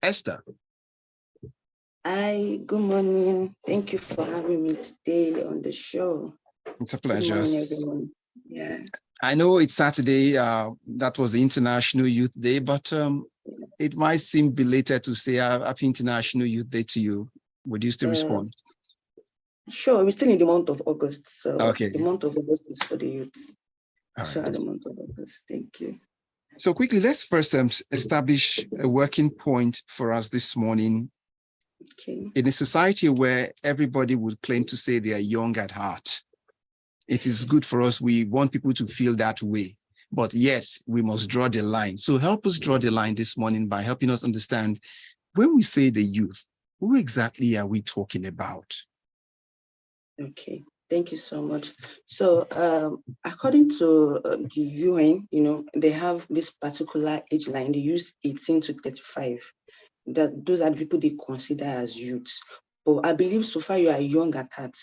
Esther. Hi, good morning. Thank you for having me today on the show. It's a pleasure. Good morning, everyone. Yeah. I know it's Saturday. That was the International Youth Day, but it might seem belated to say Happy International Youth Day to you. Would you still respond? Sure, we're still in the month of August. So okay. The month of August is for the youth. All sure, right. the month of August. Thank you. So quickly, let's first establish a working point for us this morning. Okay. In a society where everybody would claim to say they are young at heart, it is good for us. We want people to feel that way, but yes, we must draw the line. So help us draw the line this morning by helping us understand, when we say the youth, who exactly are we talking about? Okay, thank you so much. So according to the UN, they have this particular age line. They use 18 to 35. Those are the people they consider as youths. But I believe so far you are young at heart,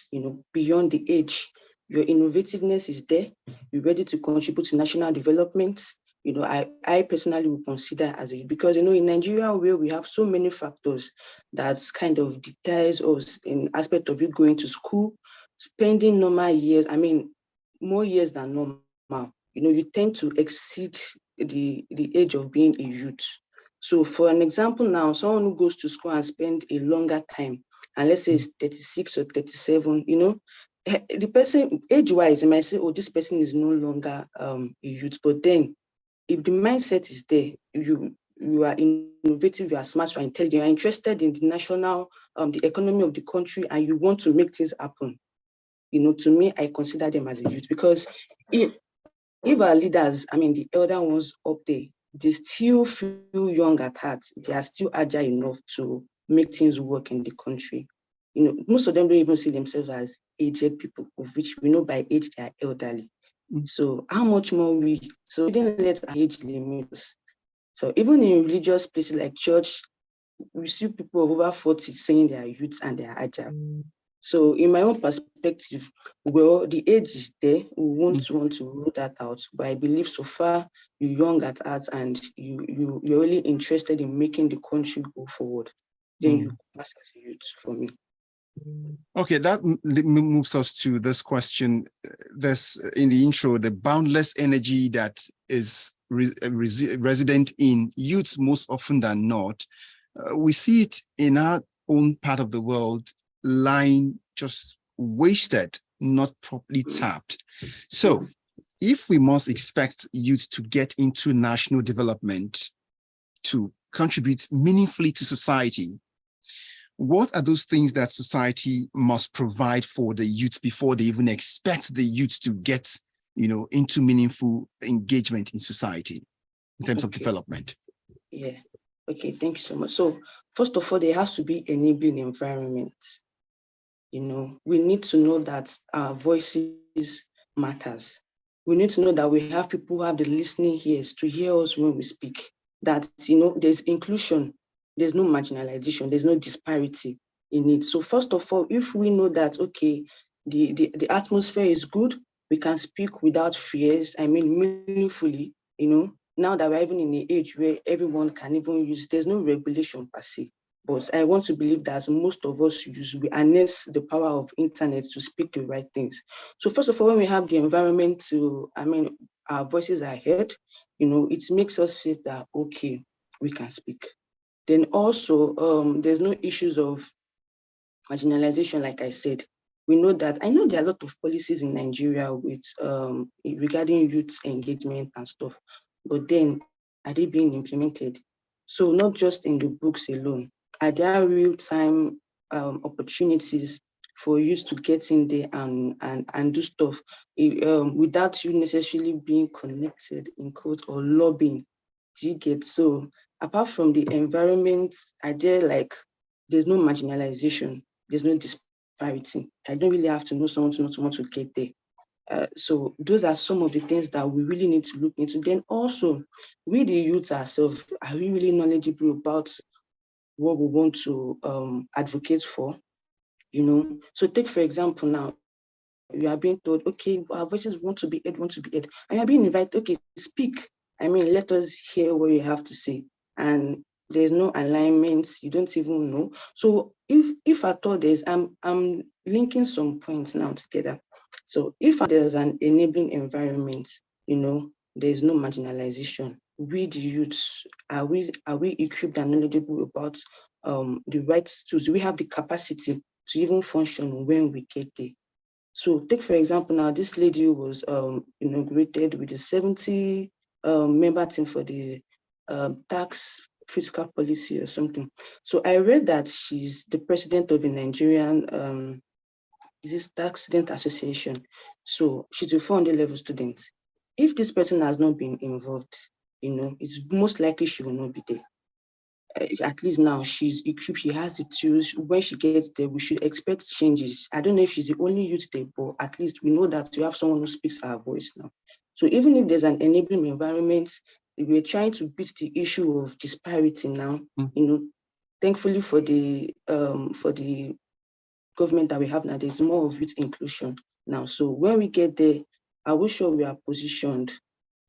beyond the age. Your innovativeness is there. You're ready to contribute to national development. I personally would consider as a youth, because in Nigeria, where we have so many factors that kind of deters us in aspect of you going to school, spending normal years, more years than normal. You tend to exceed the age of being a youth. So for an example now, someone who goes to school and spend a longer time, and let's say it's 36 or 37, the person age-wise, you might say, oh, this person is no longer a youth. But then if the mindset is there, you are innovative, you are smart, you are intelligent, you are interested in the national, the economy of the country, and you want to make things happen. To me, I consider them as a youth, because if our leaders, the elder ones up there, they still feel young at heart, they are still agile enough to make things work in the country. Most of them don't even see themselves as aged people, of which we know by age they are elderly. So how much more we didn't let our age limit us. So even in religious places like church, we see people of over 40 saying they are youths and they are agile. So in my own perspective, well, the age is there. We won't want to rule that out. But I believe so far you're young at heart and you're really interested in making the country go forward, then you pass as a youth for me. Okay, that moves us to this question. There's in the intro, the boundless energy that is resident in youths most often than not. We see it in our own part of the world, lying just wasted, not properly tapped. So if we must expect youth to get into national development, to contribute meaningfully to society, what are those things that society must provide for the youth before they even expect the youth to get, into meaningful engagement in society in terms of development? Yeah. Okay, thank you so much. So first of all, there has to be enabling environment. We need to know that our voices matters. We need to know that we have people who have the listening ears to hear us when we speak. That, there's inclusion, there's no marginalization, there's no disparity in it. So first of all, if we know that, okay, the atmosphere is good, we can speak without fears, meaningfully, now that we're even in an age where everyone can even use, there's no regulation per se. But I want to believe that most of us we harness the power of internet to speak the right things. So first of all, when we have the environment to, our voices are heard, it makes us say that, okay, we can speak. Then also, there's no issues of marginalization, like I said. We know that, I know there are a lot of policies in Nigeria with regarding youth engagement and stuff, but then are they being implemented? So not just in the books alone, are there real-time opportunities for youth to get in there and do stuff without you necessarily being connected in quote or lobbying? Do you get? So apart from the environment, are there there's no marginalization, there's no disparity. I don't really have to know someone to want to get there. So those are some of the things that we really need to look into. Then also, we the youth ourselves, are we really knowledgeable about what we want to advocate for? So take for example now, you are being told, okay, our voices want to be heard, and you are being invited, okay, speak. Let us hear what you have to say. And there's no alignment, you don't even know. So if at all I'm linking some points now together. So if there's an enabling environment, there's no marginalization. We the youths, are we equipped and knowledgeable about the right tools? Do we have the capacity to even function when we get there? So take for example now, this lady was inaugurated with a 70 member team for the tax fiscal policy or something. So I read that she's the president of the Nigerian is this tax student association. So she's a 400 level student. If this person has not been involved, it's most likely she will not be there. At least now she's equipped, she has the tools. When she gets there, we should expect changes. I don't know if she's the only youth there, but at least we know that we have someone who speaks our voice now. So even if there's an enabling environment, we're trying to beat the issue of disparity now. Thankfully for the government that we have now, there's more of youth inclusion now. So when we get there, are we sure we are positioned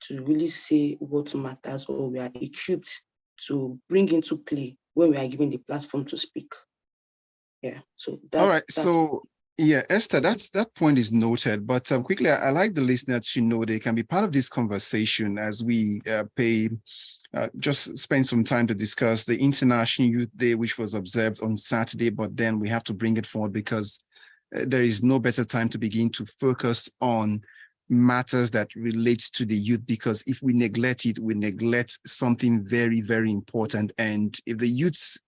to really say what matters, or we are equipped to bring into play when we are given the platform to speak? Yeah. So that's all right. So yeah, Esther, that point is noted. But quickly, I like the listeners to know they can be part of this conversation as we just spend some time to discuss the International Youth Day, which was observed on Saturday. But then we have to bring it forward because there is no better time to begin to focus on matters that relates to the youth, because if we neglect it, we neglect something very, very important. And if the youths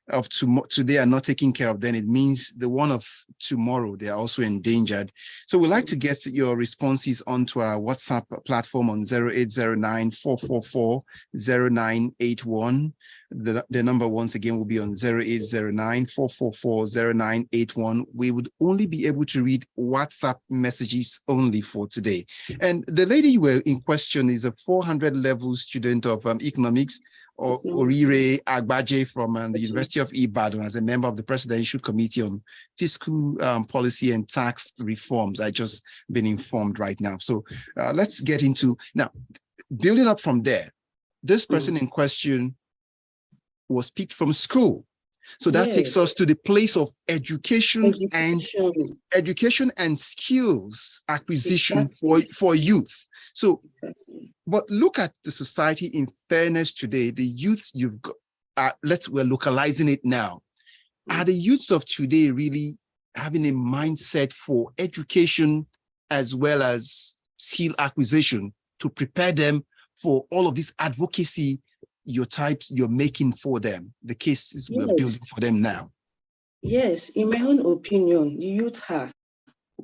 of today are not taken care of, then it means the one of tomorrow, they are also endangered. So we'd like to get your responses onto our WhatsApp platform on 0809-444-0981. The number once again will be on 0809-444-0981. We would only be able to read WhatsApp messages only for today. And the lady you were in question is a 400 level student of economics, or Orire Agbaje from the University of Ibadan, as a member of the Presidential Committee on Fiscal Policy and Tax Reforms. I just been informed right now. So let's get into, now, building up from there. This person in question was picked from school. So that takes us to the place of education and skills acquisition for youth. So, but look at the society in fairness today. The youth you've got, we're localizing it now. Are the youths of today really having a mindset for education as well as skill acquisition to prepare them for all of this advocacy you're making for them, the cases we're building for them now? Yes, in my own opinion, the youth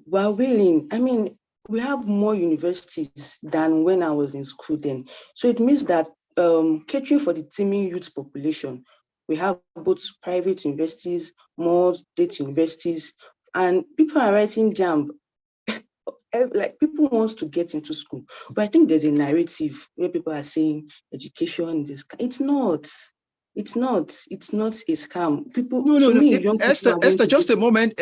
were willing. I mean, we have more universities than when I was in school then. So it means that catering for the teeming youth population, we have both private universities, more state universities, and people are writing JAMB. Like, people want to get into school, but I think there's a narrative where people are saying education is, it's not a scam. People, Esther, just a moment.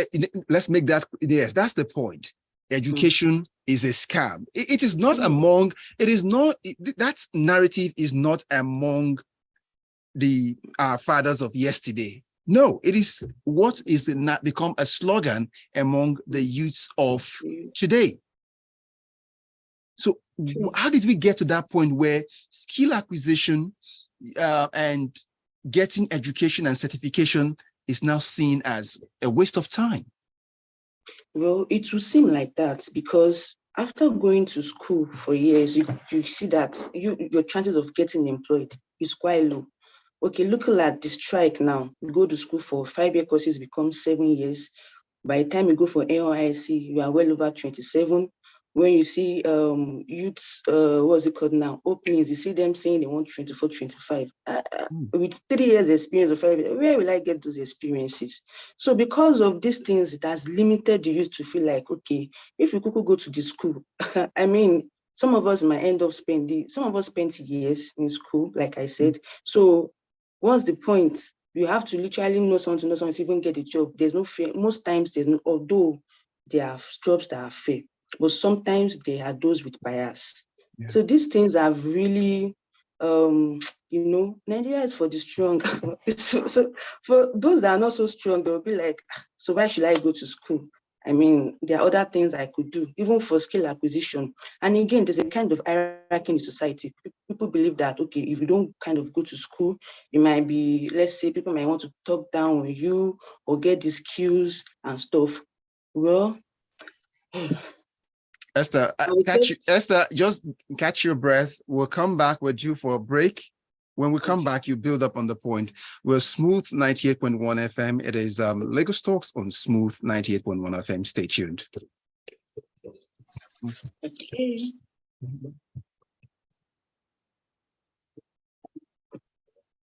Let's make that, yes, that's the point. Education is a scam. It is not among, that narrative is not among the fathers of yesterday. No, it is what is not become a slogan among the youths of today. So how did we get to that point where skill acquisition and getting education and certification is now seen as a waste of time? Well, it will seem like that because after going to school for years, you see that your chances of getting employed is quite low. Okay, looking at the strike now, you go to school for 5-year courses, become 7 years. By the time you go for NYSC, you are well over 27. When you see youths, what's it called now, openings, you see them saying they want 24, 25. With 3 years experience of 5 years, where will I get those experiences? So because of these things, it has limited the youth to feel like, okay, if you could go to the school, I mean, some of us might end up spent years in school, like I said. So what's the point? You have to literally know something to even get a job. There's no fair. Most times there's no, although there are jobs that are fair, but sometimes there are those with bias. Yeah. So these things have really you know, Nigeria is for the strong. So for those that are not so strong, they'll be like, so why should I go to school? I mean, there are other things I could do, even for skill acquisition. And again, there's a kind of hierarchy in society. People believe that, okay, if you don't kind of go to school, you might be, let's say, people might want to talk down on you or get the skills and stuff. Well, Esther, Esther, just catch your breath. We'll come back with you for a break. When we come back, you build up on the point. We're Smooth 98.1 FM. It is Lagos Talks on Smooth 98.1 FM. Stay tuned. Okay.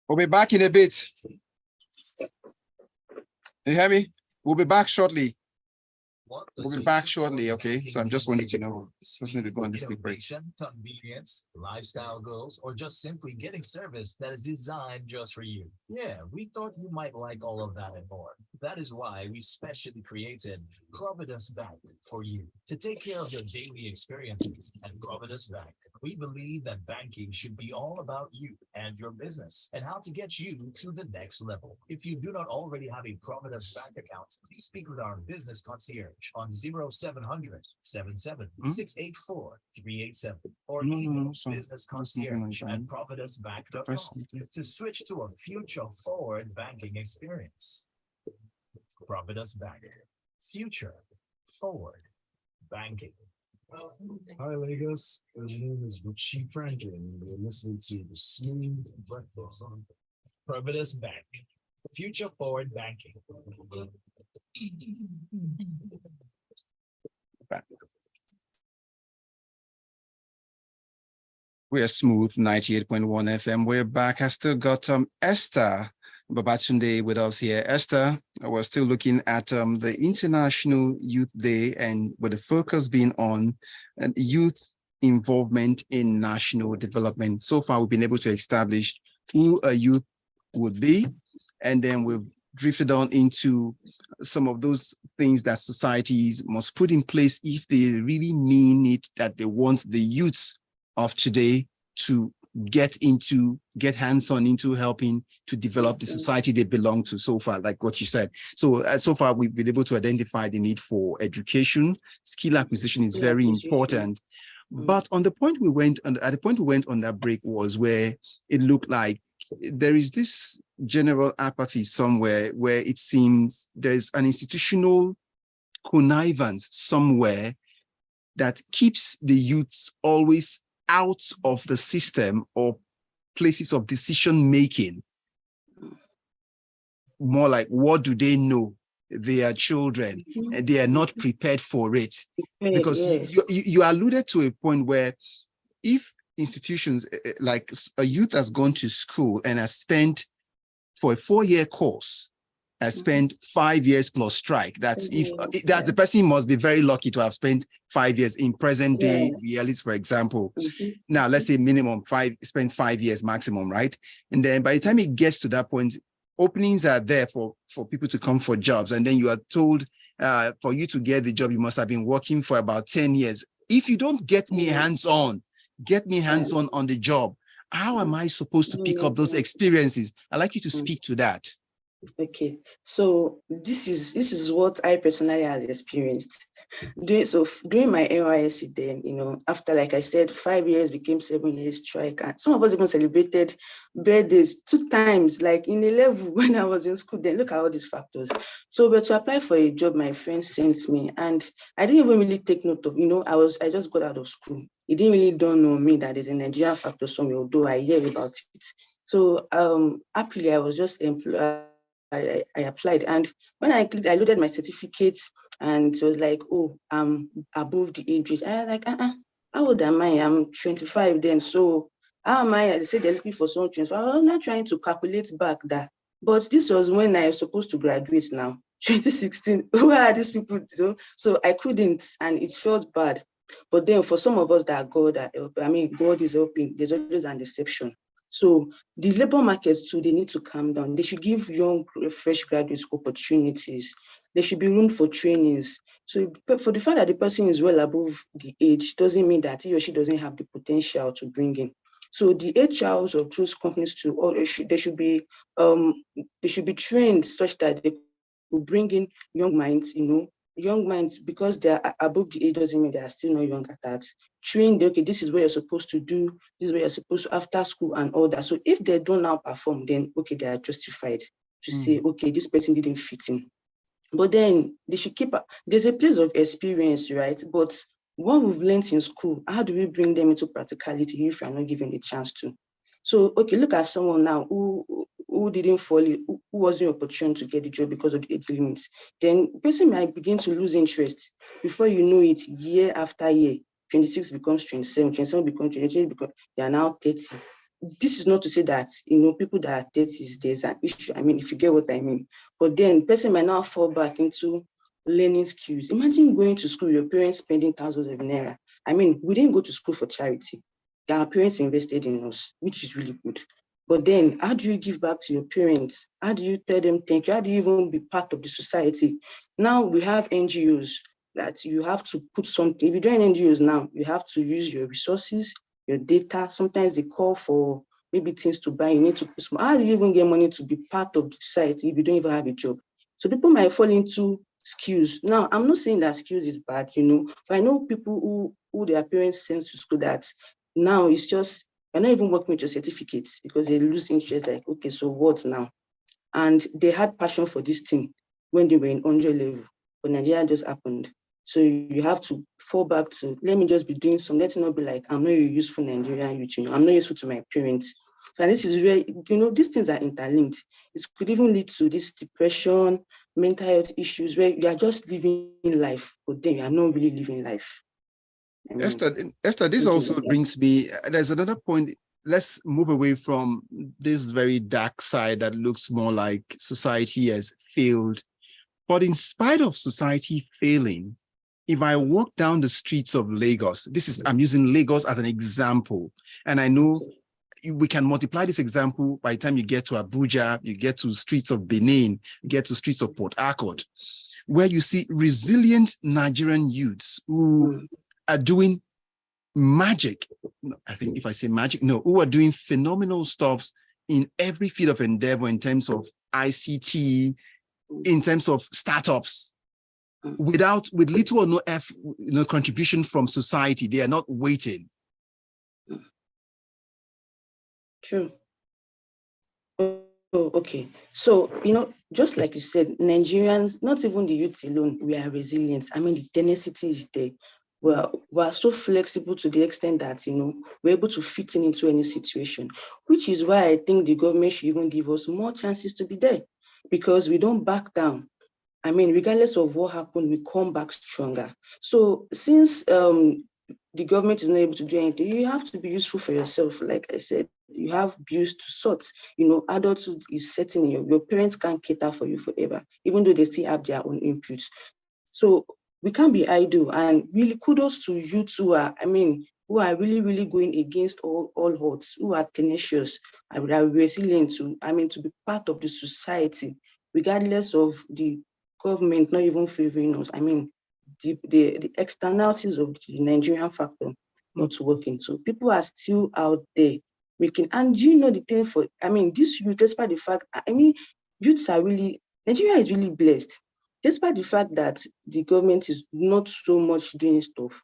We'll be back in a bit. You hear me? We'll be back shortly. We'll be back shortly, okay? So I'm just wanting to know. Just need to go on this quick break. Convenience, lifestyle goals, or just simply getting service that is designed just for you. Yeah, we thought you might like all of that and more. That is why we specially created Providence Bank for you to take care of your daily experiences. At Providence Bank, we believe that banking should be all about you and your business and how to get you to the next level. If you do not already have a Providence Bank account, please speak with our business concierge on 0700 77 684 387 or email business concierge at providencebank.com to switch to a future forward banking experience. Providence Bank, future forward banking. Hi, Lagos. My name is Richie Franklin, and you're listening to the Smooth Breakfast. Providence Bank, future forward banking. We're Smooth 98.1 FM. We're back. I still got Esther Babatunde with us here. Esther, we're still looking at the International Youth Day, and with the focus being on youth involvement in national development. So far, we've been able to establish who a youth would be, and then we've drifted on into some of those things that societies must put in place if they really mean it, that they want the youths of today to get hands-on into helping to develop the society they belong to. So far, like what you said. So so far, we've been able to identify the need for education. Skill acquisition is very important. But on the point we went on, at the point we went on that break was where it looked like there is this general apathy somewhere where it seems there's an institutional connivance somewhere that keeps the youths always out of the system or places of decision making. More like, what do they know? They are children and they are not prepared for it. Because you alluded to a point where if institutions like a youth has gone to school and has spent for a 4-year course, has spent 5 years plus strike. That's the person must be very lucky to have spent 5 years in present day realities, for example. Now, let's say minimum spend 5 years maximum, right? And then by the time it gets to that point, openings are there for people to come for jobs. And then you are told for you to get the job, you must have been working for about 10 years. If you don't get me hands-on on the job, how am I supposed to pick up those experiences? I'd like you to speak to that. Okay, so this is what I personally have experienced. During my NYSC then, you know, after, like I said, 5 years became 7 years strike, and some of us even celebrated birthdays 2 times, like in a level when I was in school. Then look at all these factors. So, but to apply for a job, my friend sent me, and I didn't even really take note of, you know, I just got out of school. It didn't really dawn on me that there's a Nigerian factor somewhere, although I hear about it. So happily, I was just employed. I applied, and when I clicked, I loaded my certificates, and it was like, oh, I'm above the age range. I was like, how old am I? I'm 25 then. So how am I? They said they're looking for someone 25. I was not trying to calculate back that, but this was when I was supposed to graduate now, 2016. Who are these people? You know? So I couldn't, and it felt bad. But then for some of us that God is helping, there's always an exception. So the labor markets too, they need to calm down. They should give young, fresh graduates opportunities. There should be room for trainings. So for the fact that the person is well above the age doesn't mean that he or she doesn't have the potential to bring in. So the HRs of those companies they should be trained such that they will bring in young minds, young minds, because they are above the age doesn't mean they are still not young at that. Trained, okay, this is what you're supposed to do, this is what you're supposed to after school and all that. So if they don't now perform, then okay, they are justified to say, okay, this person didn't fit in. But then they should there's a place of experience, right? But what we've learned in school, how do we bring them into practicality if you're not given the chance to? So, okay, look at someone now who didn't fall, who wasn't opportune to get the job because of the age limits. Then the person might begin to lose interest. Before you know it, year after year, 26 becomes 27, 27 becomes 28, because they are now 30. This is not to say that, people that are 30s, there's an issue. I mean, if you get what I mean. But then the person might now fall back into learning skills. Imagine going to school, your parents spending thousands of naira. I mean, we didn't go to school for charity. Our parents invested in us, which is really good. But then how do you give back to your parents? How do you tell them thank you? How do you even be part of the society? Now we have NGOs that you have to put something. If you join NGOs now, you have to use your resources, your data. Sometimes they call for maybe things to buy. You need to put some. How do you even get money to be part of the society if you don't even have a job? So people might fall into skills. Now, I'm not saying that skills is bad, but I know people who their parents send to school that now it's just, you're not even working with your certificates because they lose interest, like, okay, so what now? And they had passion for this thing when they were in 100 level, but Nigeria just happened. So you have to fall back to, let me just be doing some, let it not be like, I'm not a useful Nigerian youth, I'm not useful to my parents. And this is where, these things are interlinked. It could even lead to this depression, mental health issues, where you are just living life, but then you are not really living life. I mean, Esther, this also brings me, there's another point. Let's move away from this very dark side that looks more like society has failed. But in spite of society failing, if I walk down the streets of Lagos, I'm using Lagos as an example, and I know we can multiply this example by the time you get to Abuja, you get to streets of Benin, you get to streets of Port Harcourt, where you see resilient Nigerian youths who are doing magic. I think if I say magic, no, who are doing phenomenal stuff in every field of endeavor in terms of ICT, in terms of startups, with little or no contribution from society. They are not waiting. True. Oh, okay. So, just like you said, Nigerians, not even the youth alone, we are resilient. I mean, the tenacity is there. We're so flexible to the extent that, we're able to fit into any situation, which is why I think the government should even give us more chances to be there, because we don't back down. I mean, regardless of what happened, we come back stronger. So since the government is not able to do anything, you have to be useful for yourself. Like I said, you have bills to sort. Adulthood is setting in. Your parents can't cater for you forever, even though they still have their own inputs. So we can't be idle. And really kudos to youths who are really, really going against all odds, who are tenacious, and are resilient to be part of the society, regardless of the government not even favoring us. I mean, the externalities of the Nigerian factor not working. So people are still out there making, and the thing this youth, despite the fact, youths are really, Nigeria is really blessed, despite the fact that the government is not so much doing stuff.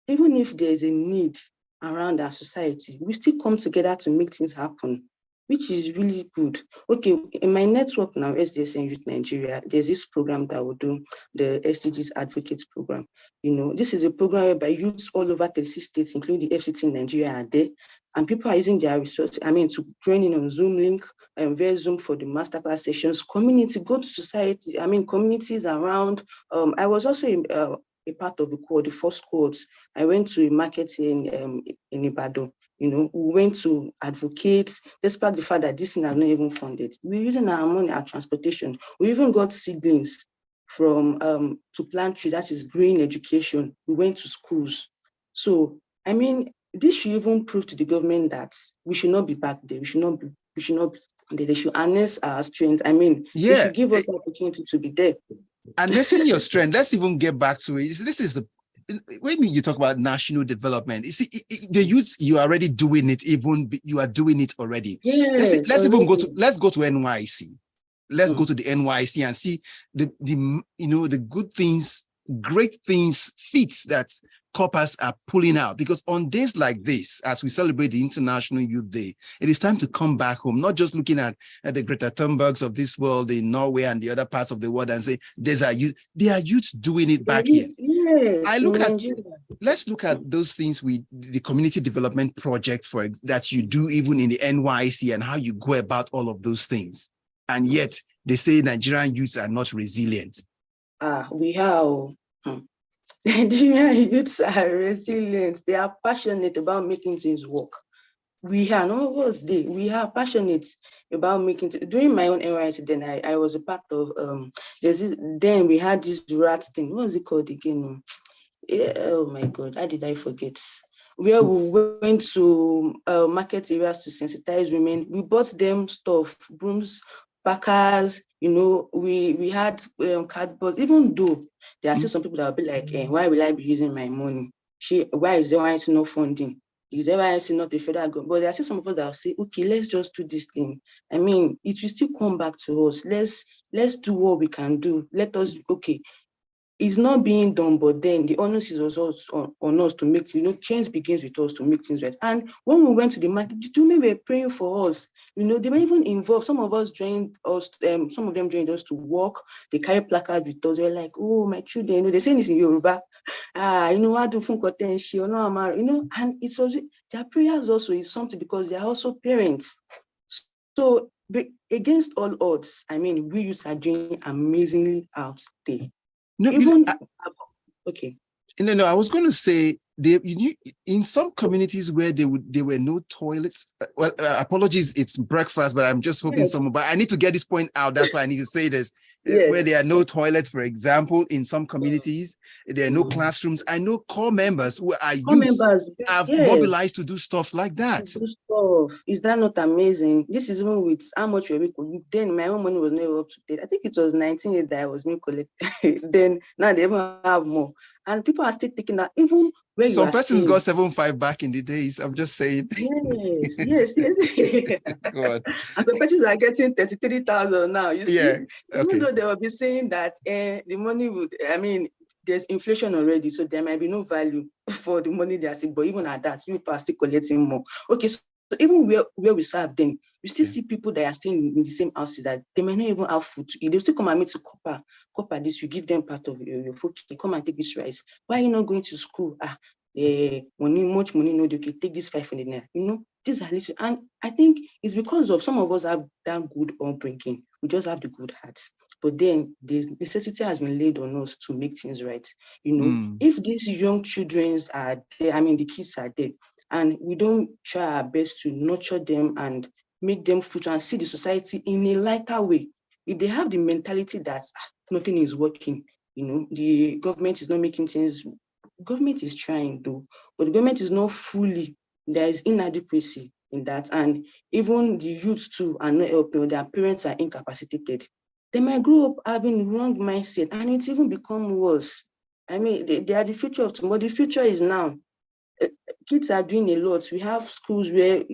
Even if there's a need around our society, we still come together to make things happen, which is really good. Okay, in my network now, SDSN Youth Nigeria, there's this program that we do, the SDGs Advocates Program. This is a program whereby youths all over 36 states, including the FCT in Nigeria, are there, and people are using their resources, to join in on Zoom link, via Zoom for the masterclass sessions, community, go to society, communities around. I was also a part of the first cohort. I went to a market in Ibadan. We went to advocate, despite the fact that this thing is not even funded. We're using our money, our transportation. We even got seedlings from to plant trees, that is green education. We went to schools. So, this should even prove to the government that we should not be back there. We should not be there. They should harness our strength. They should give us the opportunity to be there. Harnessing your strength. Let's even get back to it. This is when you talk about national development, you see, the youth, you are already doing it, you are doing it already. Yes, let's even go already. let's go to NYC. Let's go to the NYC and see the good things, great things, feats that corpers are pulling out. Because on days like this, as we celebrate the International Youth Day, it is time to come back home, not just looking at the Greta Thunbergs of this world in Norway and the other parts of the world and say, there are youths doing it back here. Yes, in Nigeria. Let's look at those things the community development projects that you do even in the NYC and how you go about all of those things. And yet they say Nigerian youths are not resilient. We are. Nigerian youths are resilient. They are passionate about making things work. We are, none of us did. We are passionate about making during my own NYC, then I was a part of then we had this rat thing. What was it called again? Oh my God, how did I forget? Where we went to market areas to sensitize women. We bought them stuff, brooms, packers, we had cardboard, even though there are still some people that will be like, why will I be using my money? Why is there no funding? Is there not a federal government? But there are still some of us that will say, okay, let's just do this thing. I mean, it will still come back to us. Let's do what we can do. It's not being done, but then the onus is also on us to make things, change begins with us to make things right. And when we went to the market, the women were praying for us. They were even involved. Some of us joined us, some of them joined us to walk. They carry placards with us. They were like, oh, my children, they're saying this in Yoruba. I do and it's also, their prayers also is something because they are also parents. So against all odds, I mean, we youths are doing amazingly out there. Okay. No, I was going to say, in some communities where there were no toilets. Well, apologies, it's breakfast, but I'm just hoping but I need to get this point out. That's why I need to say this. Yes. Where there are no toilets, for example, in some communities, there are no classrooms. I know core members who are youth have mobilized to do stuff like that. Is that not amazing? This is even with how much we then my own money was never up to date. I think it was 19 that I was being collected. Then now they even have more. And people are still taking that, even where you are. Some persons got 7.5 back in the days. I'm just saying. Yes. God. And some persons are getting 33,000 now. You see, even though they will be saying that the money would, I mean, there's inflation already, so there might be no value for the money they are seeing. But even at that, people are still collecting more. Okay, so even where we serve them, we still see people that are staying in the same houses that they may not even have food to eat. They'll still come and meet to copper this, you give them part of your food, come and take this rice. Why are you not going to school? Much money, no, okay, take this 500 naira. These are little, and I think it's because of some of us have that good upbringing. We just have the good hearts. But then the necessity has been laid on us to make things right. If these young children are there, I mean, the kids are there, and we don't try our best to nurture them and make them future and see the society in a lighter way. If they have the mentality that nothing is working, the government is not making things, government is trying though, but the government is not fully, there is inadequacy in that. And even the youth too are not helping, their parents are incapacitated. They might grow up having wrong mindset and it's even become worse. I mean, they are the future of tomorrow. The future is now. Kids are doing a lot. We have schools where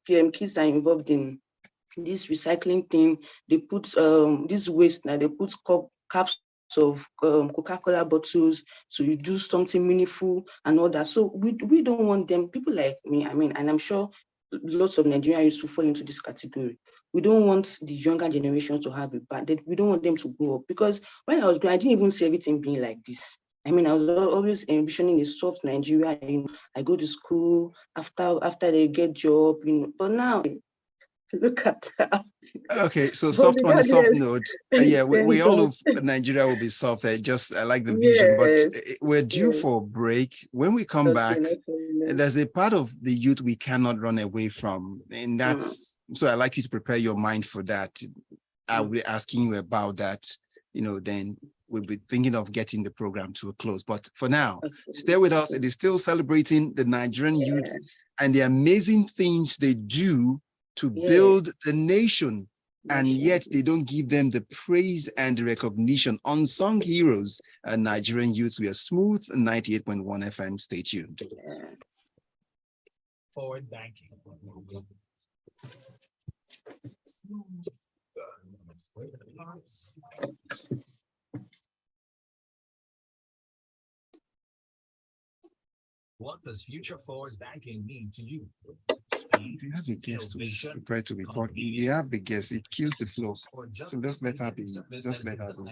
kids are involved in this recycling thing. They put this waste now, they put caps of Coca-Cola bottles to do something meaningful and all that. So we don't want them, people like me, I mean, and I'm sure lots of Nigerians used to fall into this category. We don't want the younger generation to have it bad. We don't want them to grow up, because when I was growing, I didn't even see everything being like this. I mean, I was always envisioning a soft Nigeria. I go to school after they get job, but now look at that. Okay, so soft on a soft note. We all hope Nigeria will be soft. I like the vision, but we're due for a break. When we come back, there's a part of the youth we cannot run away from, and that's so I'd like you to prepare your mind for that. I'll be asking you about that. Then we'll be thinking of getting the program to a close. But for now, stay with us. It is still celebrating the Nigerian youth and the amazing things they do to build the nation and yet they don't give them the praise and the recognition. Unsung heroes, Nigerian youths. We are smooth 98.1 FM. Stay tuned. Forward banking. What does future forward banking mean to you? If you have a guest who is prepared to report, you have the guest, it kills the flow. So just let her be, just let her go.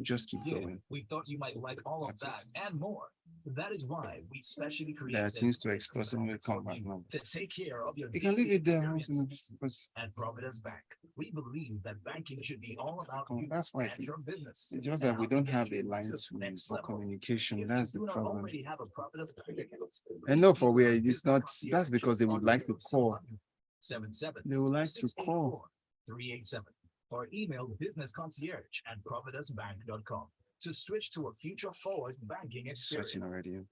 Just keep going. We thought you might like all of that and more. That is why we specially created there are things to express when we come back now. to take care of your You can leave it there. At Providence Bank. We believe that banking should be all about you That's why and your business. it's just that we don't have a line for communication. That's the problem. Have a Providence Bank account, And no, for where it's not, that's because they would like to call. 77 They would like to call. 387 or email businessconcierge@providencebank.com to switch to a future forward banking experience. Searching already.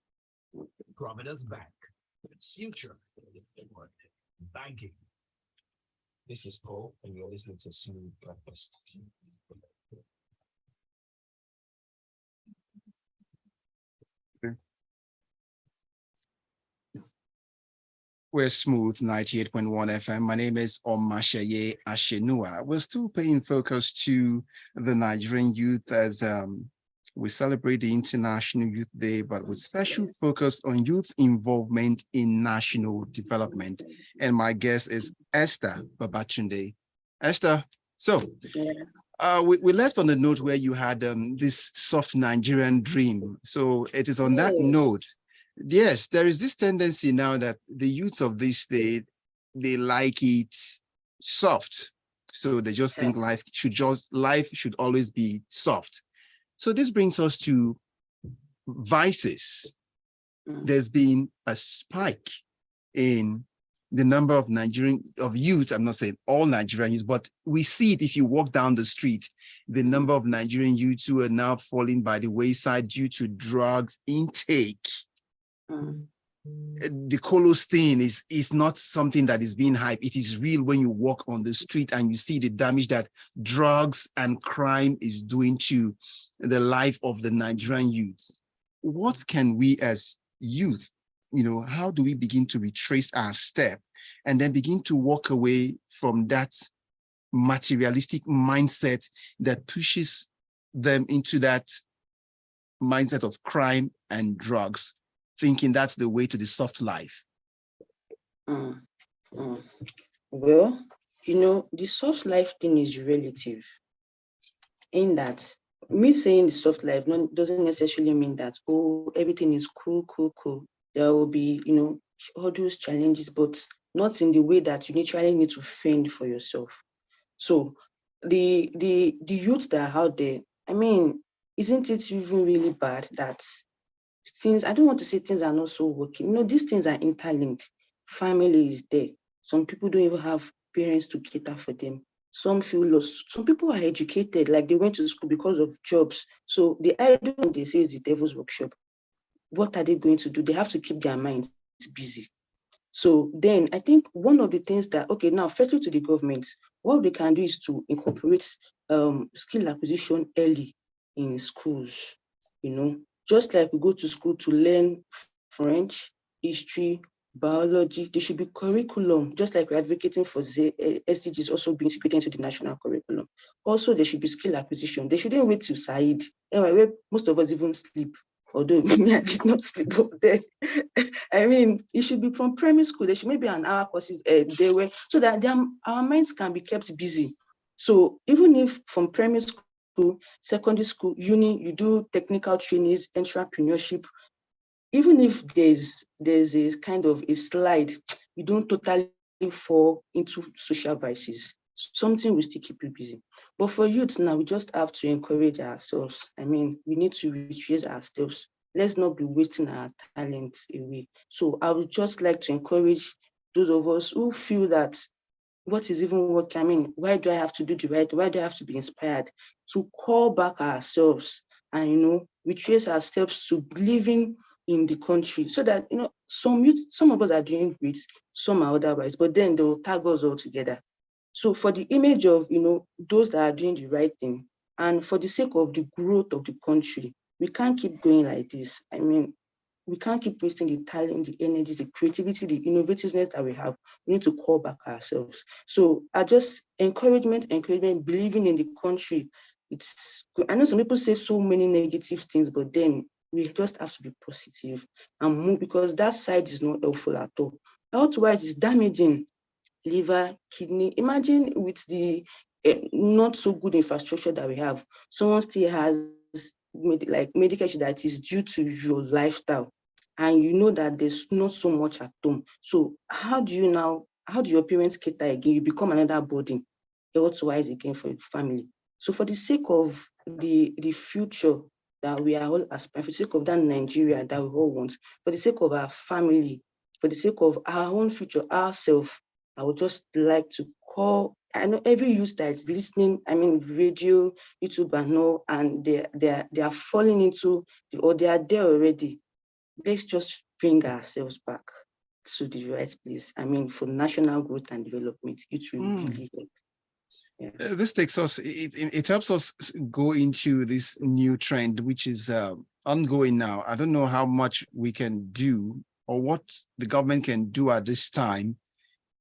Providence Bank, future forward banking. This is Paul, and you're listening to Smooth Breakfast. We're smooth 98.1 FM. My name is Omatseye Atsenuwa. We're still paying focus to the Nigerian youth as we celebrate the International Youth Day, but with special focus on youth involvement in national development. And my guest is Esther Babatunde. Esther, so we left on the note where you had this soft Nigerian dream. So it is on that note. Yes, there is this tendency now that the youths of this state, they like it soft. So they just think life should always be soft. So this brings us to vices. There's been a spike in the number of youths. I'm not saying all Nigerian youths, but we see it if you walk down the street, the number of Nigerian youths who are now falling by the wayside due to drugs intake. The Colos thing is not something that is being hyped. It is real when you walk on the street and you see the damage that drugs and crime is doing to the life of the Nigerian youth. What can we as youth, how do we begin to retrace our step and then begin to walk away from that materialistic mindset that pushes them into that mindset of crime and drugs, thinking that's the way to the soft life? Well, the soft life thing is relative. In that, me saying the soft life doesn't necessarily mean that, everything is cool. There will be, all those challenges, but not in the way that you literally need to fend for yourself. So the youths that are out there, isn't it even really bad that things, I don't want to say things are not so working. These things are interlinked. Family is there. Some people don't even have parents to cater for them. Some feel lost. Some people are educated, like they went to school because of jobs. So the idea they say is the devil's workshop. What are they going to do? They have to keep their minds busy. So then I think one of the things that, now firstly to the government, what they can do is to incorporate skill acquisition early in schools, just like we go to school to learn French, history, biology, there should be curriculum, just like we're advocating for SDGs also being integrated into the national curriculum. Also, there should be skill acquisition. They shouldn't wait to Said, where most of us even sleep, although me, I did not sleep up there. It should be from primary school. There should maybe an hour courses there where, so that our minds can be kept busy. So even if from primary school, secondary school, uni, you do technical trainings, entrepreneurship, even if there's a kind of a slide, you don't totally fall into social vices. Something will still keep you busy. But for youth now, we just have to encourage ourselves. We need to retrace ourselves. Let's not be wasting our talents away. So I would just like to encourage those of us who feel that what is even working? Why do I have to do the right? Why do I have to be inspired? To call back ourselves and, retrace our steps to living in the country, so that, some of us are doing great, some are otherwise, but then they'll tag us all together. So for the image of, those that are doing the right thing, and for the sake of the growth of the country, we can't keep going like this. I mean, we can't keep wasting the talent, the energy, the creativity, the innovativeness that we have. We need to call back ourselves. So I just encouragement, believing in the country. It's good. I know some people say so many negative things, but then we just have to be positive and move, because that side is not helpful at all. Otherwise, it's damaging liver, kidney. Imagine with the not so good infrastructure that we have, someone still has medical issue that is due to your lifestyle, and you know that there's not so much at home. So how do your parents cater again? You become another burden health-wise again for your family. So for the sake of the future that we are all aspiring, for the sake of that Nigeria that we all want, for the sake of our family, for the sake of our own future, ourselves, I would just like to call, I know every youth that is listening, I mean, radio, YouTube and all, and they are falling into, or they are there already. Let's just bring ourselves back to the right place. I mean, for national growth and development, it will really help. Yeah. This takes us, it helps us go into this new trend, which is ongoing now. I don't know how much we can do or what the government can do at this time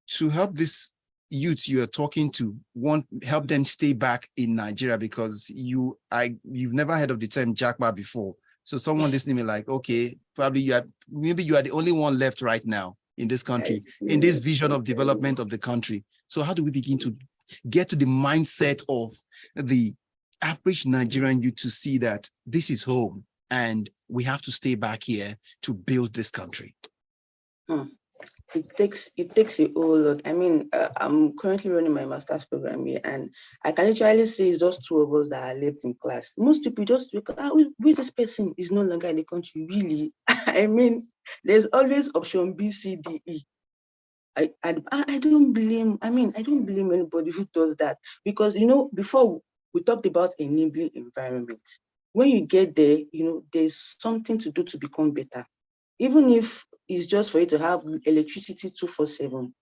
to help this youth you are talking to, help them stay back in Nigeria, because you've never heard of the term Jackpot before. So someone listening me like, okay, probably maybe you are the only one left right now in this country, in this vision of development of the country. So how do we begin to get to the mindset of the average Nigerian youth to see that this is home and we have to stay back here to build this country? It takes a whole lot. I mean, I'm currently running my master's program here, and I can literally say it's just two of us that are left in class. Most people just look, where's this person? Is no longer in the country, really? I mean, there's always option B, C, D, E. I don't blame. I don't blame anybody who does that, because before we talked about enabling environment. When you get there, there's something to do to become better. Even if it's just for you to have electricity 24/7,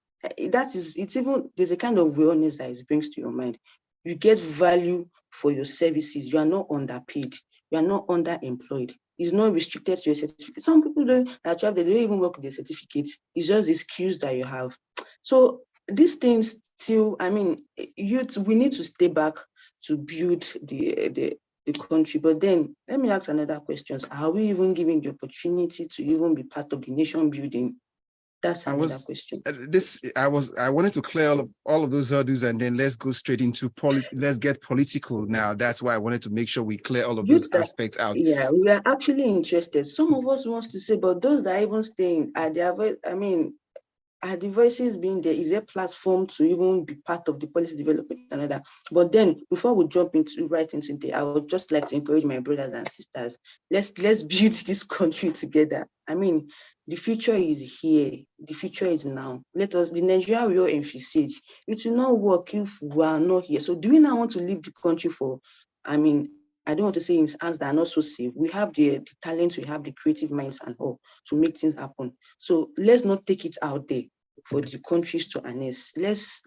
there's a kind of wellness that it brings to your mind. You get value for your services. You are not underpaid. You are not underemployed. It's not restricted to your certificate. Some people they don't even work with their certificate. It's just the skills that you have. So these things still, youth, we need to stay back to build the country. But then let me ask another question. Are we even given the opportunity to even be part of the nation building? That's another question. I wanted to clear all of those hurdles, and then let's go straight into let's get political now. That's why I wanted to make sure we clear all of those aspects out. Yeah, we are actually interested. Some of us wants to say, but those that are even staying, are the voices being there? Is there a platform to even be part of the policy development and all that? But then before we jump right into there, I would just like to encourage my brothers and sisters. Let's build this country together. The future is here. The future is now. The Nigeria we all envisage. It will not work if we are not here. So do we now want to leave the country for, I don't want to say in hands that are not so safe. We have the talent, we have the creative minds and all to make things happen. So let's not take it out there for the countries to harness. Let's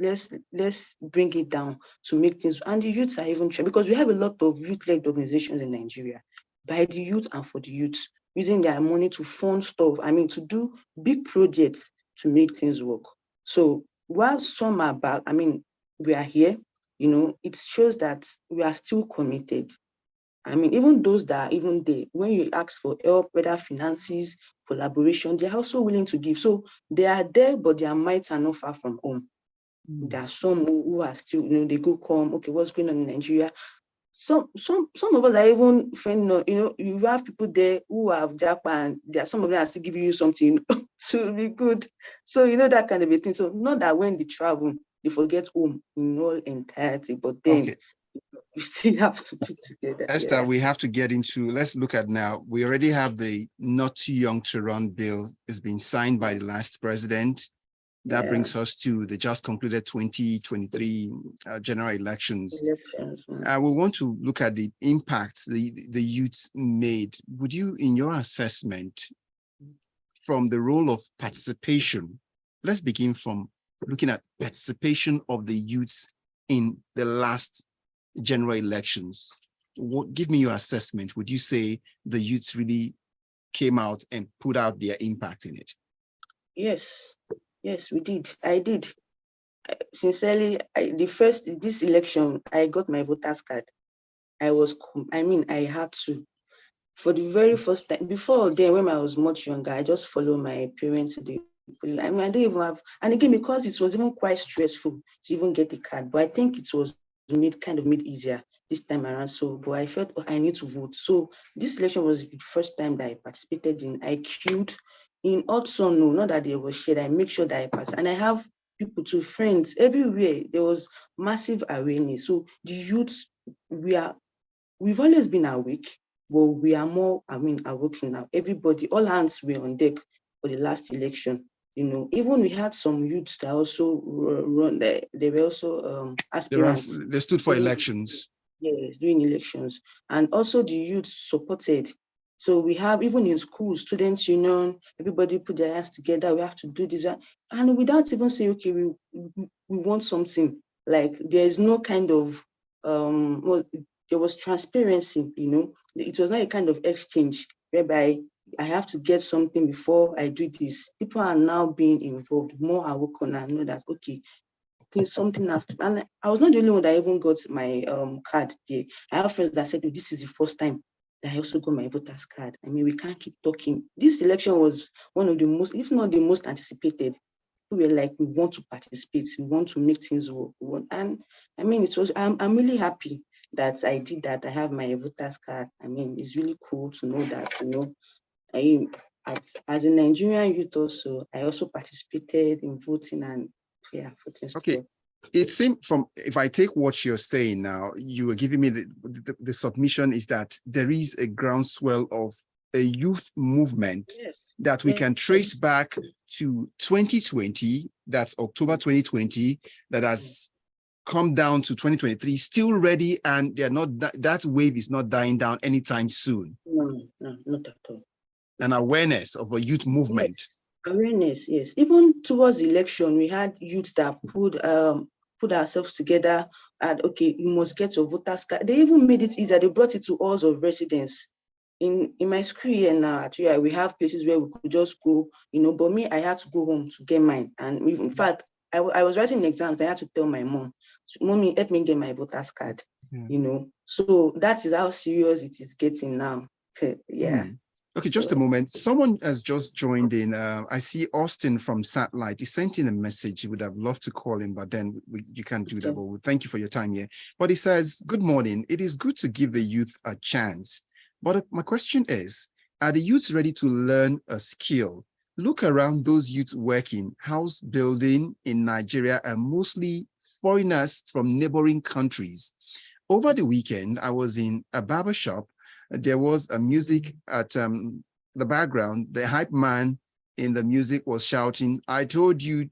bring it down to make things. And the youths are even trying, because we have a lot of youth-led organizations in Nigeria, by the youth and for the youth, using their money to fund stuff. To do big projects to make things work. So while some are back, we are here. It shows that we are still committed. Even those that are even there, when you ask for help, whether finances, collaboration, they're also willing to give. So they are there, but their mites are not far from home. There are some who are still, they go come, okay, what's going on in Nigeria? Some of us are even friendly, you have people there who have Japan, some of them are still giving you something to be good. So, that kind of a thing. So not that when they travel, they forget home in all entirety, but then okay. You still have to put together. Esther, we have to get into, let's look at now. We already have the Not Too Young to Run bill. It's been signed by the last president. That brings us to the just concluded 2023 general elections. We want to look at the impact the youth made. Would you, in your assessment, from the role of participation, let's begin from looking at participation of the youths in the last general elections. Give me your assessment. Would you say the youths really came out and put out their impact in it? Yes, yes, we did. I did. Sincerely, this election, I got my voter's card. I had to. For the very first time, before then, when I was much younger, I just followed my parents to the I don't even have, and again, because it was even quite stressful to even get the card, but I think it was kind of made easier this time around. So, but I felt I need to vote. So this election was the first time that I participated in. I queued in also, no, not that there was shared. I make sure that I passed, and I have people to friends everywhere. There was massive awareness. So the youths, we've always been awake, but we are more, awoken now. Everybody, all hands were on deck for the last election. Even we had some youths that also run. They were also aspirants. They stood for elections. Yes, during elections, and also the youth supported. So we have, even in schools, students' union, everybody put their hands together. We have to do this, and without even saying, okay, we want something. Like there is no kind of there was transparency. It was not a kind of exchange whereby I have to get something before I do this. People are now being involved, more awoken, and know that okay, something has to, and I was not the only one that even got my card there. I have friends that said, oh, this is the first time that I also got my voter's card. We can't keep talking. This election was one of the most, if not the most anticipated. We were like, we want to participate, we want to make things work. And it was, I'm really happy that I did that. I have my voter's card. It's really cool to know that, as a Nigerian youth also, I also participated in voting and voting. Okay. It seems from, if I take what you're saying now, you were giving me the submission is that there is a groundswell of a youth movement that we can trace back to 2020, that's October 2020, that has come down to 2023, still ready, and they're not, that wave is not dying down anytime soon. No, not at all. An awareness of a youth movement. Yes. Awareness, yes. Even towards the election, we had youths that put ourselves together and okay, you must get your voter's card. They even made it easier. They brought it to halls of residence. In my school here now, we have places where we could just go, but me, I had to go home to get mine. And in fact, I was writing exams. I had to tell my mom, Mommy, help me get my voter's card. So that is how serious it is getting now. Okay, just a moment. Someone has just joined in. I see Austin from Satellite. He sent in a message. He would have loved to call him, but then you can't do that. But we thank you for your time here. But he says, good morning. It is good to give the youth a chance. But my question is, are the youths ready to learn a skill? Look around those youths working. House building in Nigeria are mostly foreigners from neighboring countries. Over the weekend, I was in a barber shop. There was a music at the background. The hype man in the music was shouting, I told you.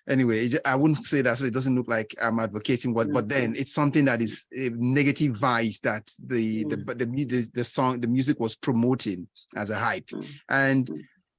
Anyway, I wouldn't say that, so it doesn't look like I'm advocating what, but then it's something that is a negative vice that the music was promoting as a hype. And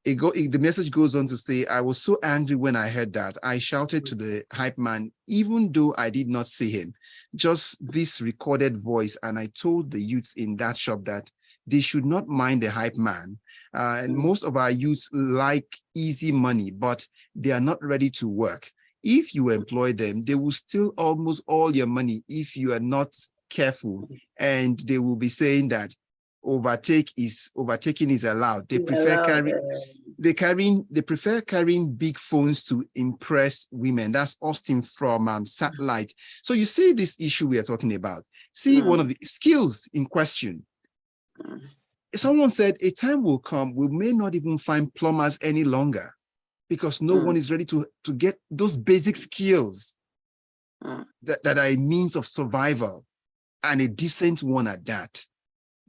the message goes on to say, I was so angry when I heard that. I shouted to the hype man, even though I did not see him, just this recorded voice. And I told the youths in that shop that they should not mind the hype man. And most of our youths like easy money, but they are not ready to work. If you employ them, they will steal almost all your money if you are not careful. And they will be saying that overtaking is allowed. They prefer carrying big phones to impress women. That's Austin from Satellite. So you see this issue we are talking about. See one of the skills in question. Someone said a time will come, we may not even find plumbers any longer because no one is ready to get those basic skills that are a means of survival, and a decent one at that.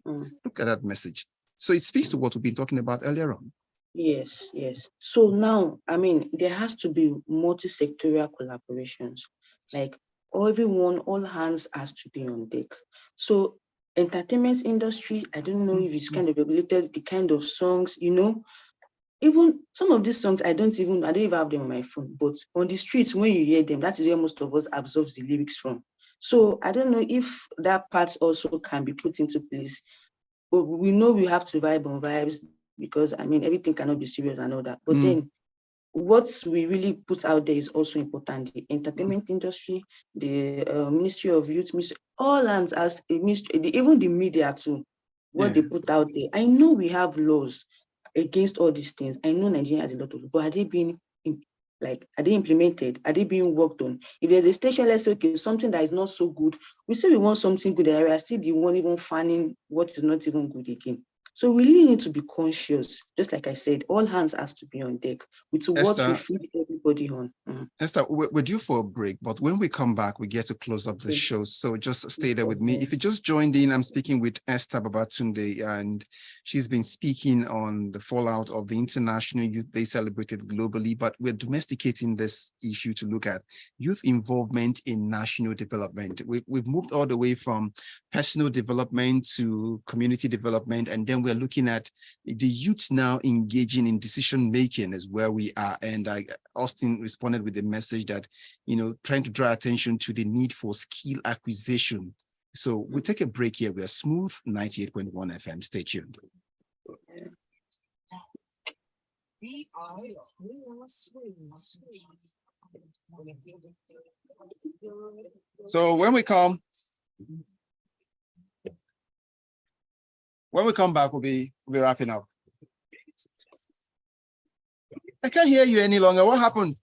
Look at that message. So it speaks to what we've been talking about earlier on. Yes. So now, there has to be multi-sectorial collaborations. Like everyone, all hands has to be on deck. So entertainment industry, I don't know if it's kind of regulated, the kind of songs, even some of these songs, I don't even have them on my phone, but on the streets, when you hear them, that is where most of us absorbs the lyrics from. So I don't know if that part also can be put into place. But we know we have to vibe on vibes, because I mean, everything cannot be serious and all that. But then what we really put out there is also important. The entertainment industry, the Ministry of Youth, all hands as a ministry, even the media too, what they put out there. I know we have laws against all these things. I know Nigeria has a lot of, but are they being are they implemented? Are they being worked on? If there's a station, let's say, okay, something that is not so good, we say we want something good, and we are still the one even fanning what is not even good again. So we really need to be conscious. Just like I said, all hands has to be on deck with what we feed everybody on. Esther, we're due for a break, but when we come back, we get to close up the show. So just stay there with me. If you just joined in, I'm speaking with Esther Babatunde, and she's been speaking on the fallout of the International Youth Day celebrated globally, but we're domesticating this issue to look at youth involvement in national development. We've moved all the way from personal development to community development, and then we're looking at the youth now engaging in decision making is where we are. And Austin responded with the message that, trying to draw attention to the need for skill acquisition. So we'll take a break here. We are Smooth 98.1 FM. Stay tuned. So when we come back, we'll be wrapping up. I can't hear you any longer. What happened?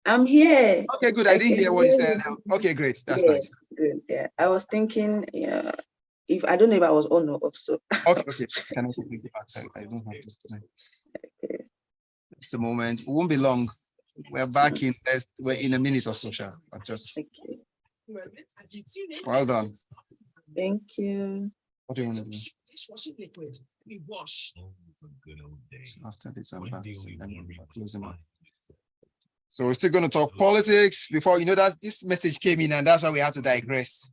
I'm here. Okay, good. I didn't hear what you said now. Okay, great. That's nice. Good. Yeah, I was thinking, if I don't know if I was on or off. So okay. Can I quickly go outside? I don't have to. Okay. It's the moment. It won't be long. We're back in a minute or so, Sha. Just okay. Well done. Thank you. What do you want to do? We wash. After this, I'm back. So we're still going to talk politics before that this message came in, and that's why we had to digress.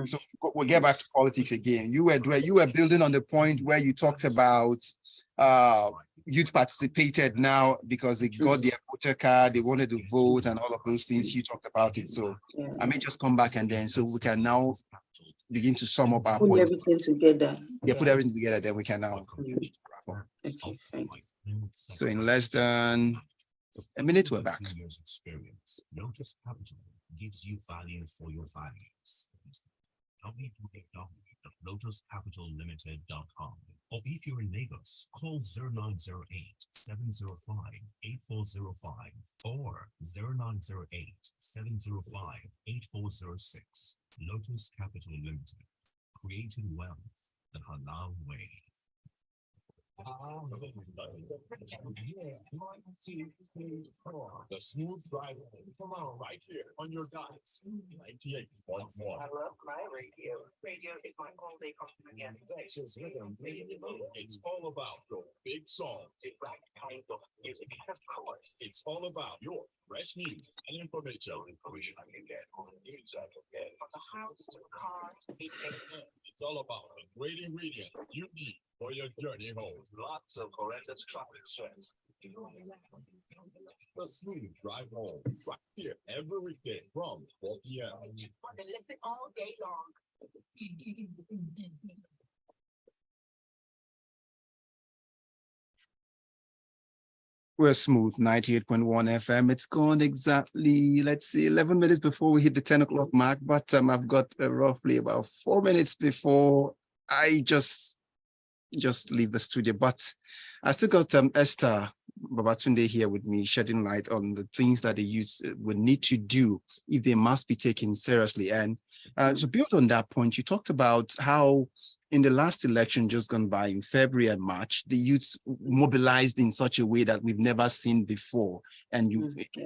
So we'll get back to politics again. You were building on the point where you talked about youth participated now because they got their voter card, they wanted to vote, and all of those things. You talked about it. So I may just come back and then so we can now begin to sum up our points. Put everything together. Yeah, put everything together, then we can now. Okay, fine. So in less than a minute, we're back. Lotus Capital gives you value for your values. www.lotuscapitallimited.com. Or if you're in Lagos, call 0908-705-8405 or 0908-705-8406. Lotus Capital Limited, creating wealth the halal way. The smooth drive come on right here on your guys 98.1. I love my radio. Radio is my all-day companion. Texas Rhythm Radio. It's all about your big songs. The right kind of music, of course. It's all about your fresh news and information. I can get on the news I can get. From the house to the car to meetings. It's all about the great ingredients you need for your journey home. Lots of horrendous traffic stress. The smooth drive home right here every weekday from 4 p.m. Want to listen all day long. We're Smooth 98.1 FM. It's gone exactly, let's see, 11 minutes before we hit the 10 o'clock mark, but I've got roughly about 4 minutes before I just leave the studio. But I still got Esther Babatunde here with me, shedding light on the things that the youth would need to do if they must be taken seriously. And to build on that point, you talked about how in the last election just gone by in February and March, the youths mobilized in such a way that we've never seen before. And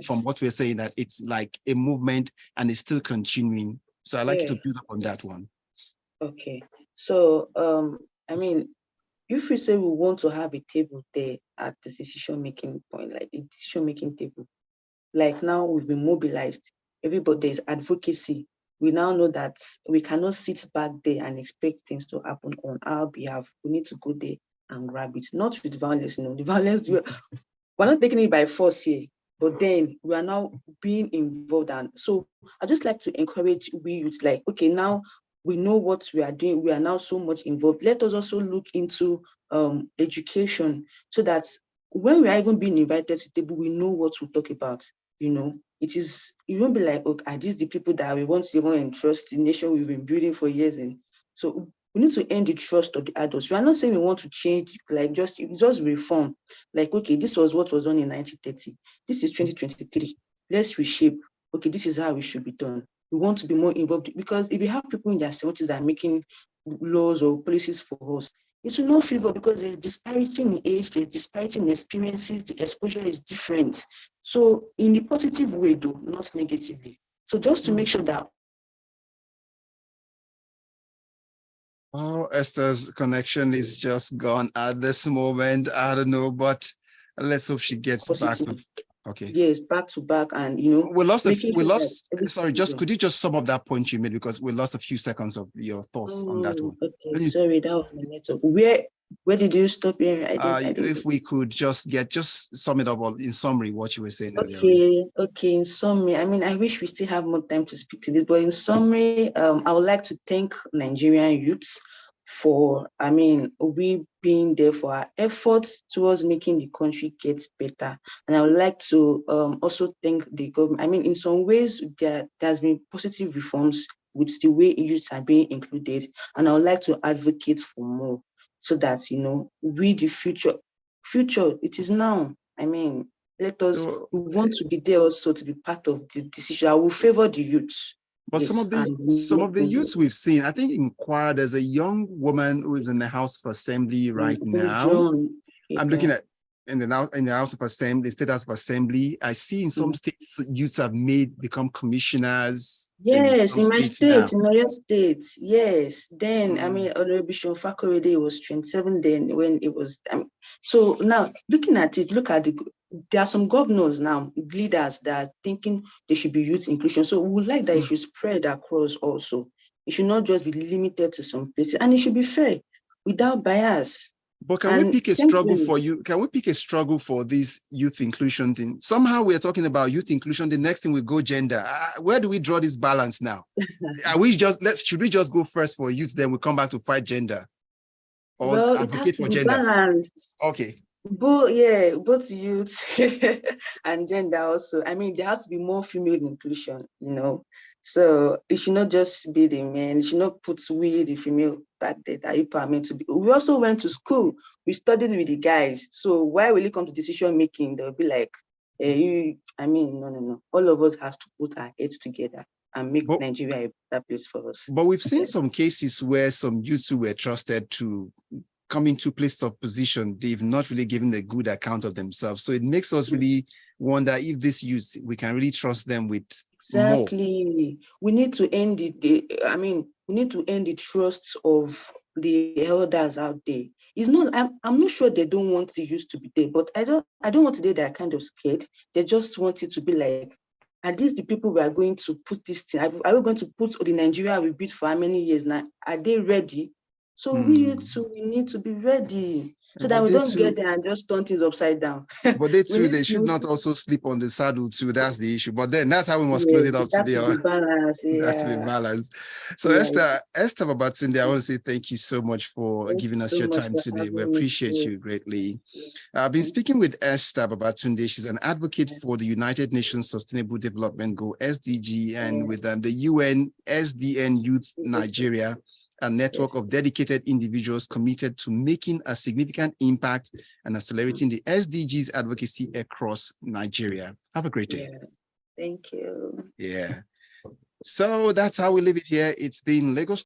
from what we're saying, that it's like a movement and it's still continuing. So I'd like you to build up on that one. Okay. So, I mean, if we say we want to have a table there at the decision-making point, like a decision-making table, like now we've been mobilized, everybody, there's advocacy. We now know that we cannot sit back there and expect things to happen on our behalf. We need to go there and grab it, not with violence. The violence, we're not taking it by force here, but then we are now being involved. And so I just like to encourage we youth, like, okay, now we know what we are doing. We are now so much involved. Let us also look into education, so that when we are even being invited to the table, we know what to talk about. You won't be like, okay, are these the people that we want to even entrust the nation we've been building for years? And so we need to earn the trust of the adults. We are not saying we want to change, like just reform. Like, okay, this was what was done in 1930. This is 2023. Let's reshape. Okay, this is how it should be done. We want to be more involved, because if you have people in their 70s that are making laws or policies for us, it will not favor, because there's disparity in age, there's disparity in experiences, the exposure is different. So in the positive way, though, not negatively. So just to make sure that. Oh, Esther's connection is just gone at this moment. I don't know, but let's hope she gets back to. Okay. Yes, back to back, and Sorry, could you just sum up that point you made, because we lost a few seconds of your thoughts on that one. Okay, sorry, that was my network. Where did you stop here? If we could just sum it up in summary what you were saying earlier. Okay, in summary, I mean, I wish we still have more time to speak to this, but in summary, I would like to thank Nigerian youths for, we being there for our efforts towards making the country get better. And I would like to also thank the government. I mean, in some ways, there's been positive reforms with the way youths are being included. And I would like to advocate for more, so that, we, the future, it is now. I mean, we want to be there also to be part of the decision. I will favor the youth. But yes, some of the youths we've seen, I think in Kwara, there's a young woman who is in the House of Assembly right now. I'm looking at in the House of Assembly, State House of Assembly. I see in some states youths have become commissioners. Yes, in my state, in Oyo State, yes. Then, Honorable Fakorede was 27 then when it was. So now, looking at it, there are some governors now, leaders that are thinking they should be youth inclusion. So we would like that it should spread across also. It should not just be limited to some places, and it should be fair, without bias. But can we pick a struggle for you? Can we pick a struggle for this youth inclusion thing? Somehow we're talking about youth inclusion. The next thing we go gender. Where do we draw this balance now? Should we just go first for youth, then we come back to fight gender? Or advocate for gender? Balanced. Okay. Both youth and gender also. I mean, there has to be more female inclusion, So it should not just be the men. It should not put we, the female, back there that you are meant to be. We also went to school. We studied with the guys. So why will it come to decision making? They'll be like, no. All of us has to put our heads together and make Nigeria a better place for us. But we've seen some cases where some youths who were trusted to come into place of position, they've not really given a good account of themselves. So it makes us really wonder if these youths, we can really trust them with exactly more. We need to end we need to end the trust of the elders out there. It's not, I'm not sure they don't want the youth to be there, but I don't want to say they're kind of scared. They just want it to be like, are these the people we are going to put this thing? Are we going to put the Nigeria we built for how many years now? Are they ready? So we need to be ready, so that we don't get there and just turn things upside down. But they should not also sleep on the saddle too. That's the issue. But then that's how we must close it up today. That's the balance. That's the balance. So Esther Babatunde, I want to say thank you so much for giving us your time today. We appreciate you greatly. I've been speaking with Esther Babatunde. She's an advocate for the United Nations Sustainable Development Goal, SDG, and with the UN SDN Youth Nigeria, a network of dedicated individuals committed to making a significant impact and accelerating the SDGs advocacy across Nigeria. Have a great day. Thank you. Yeah. So that's how we leave it here. It's been Lagos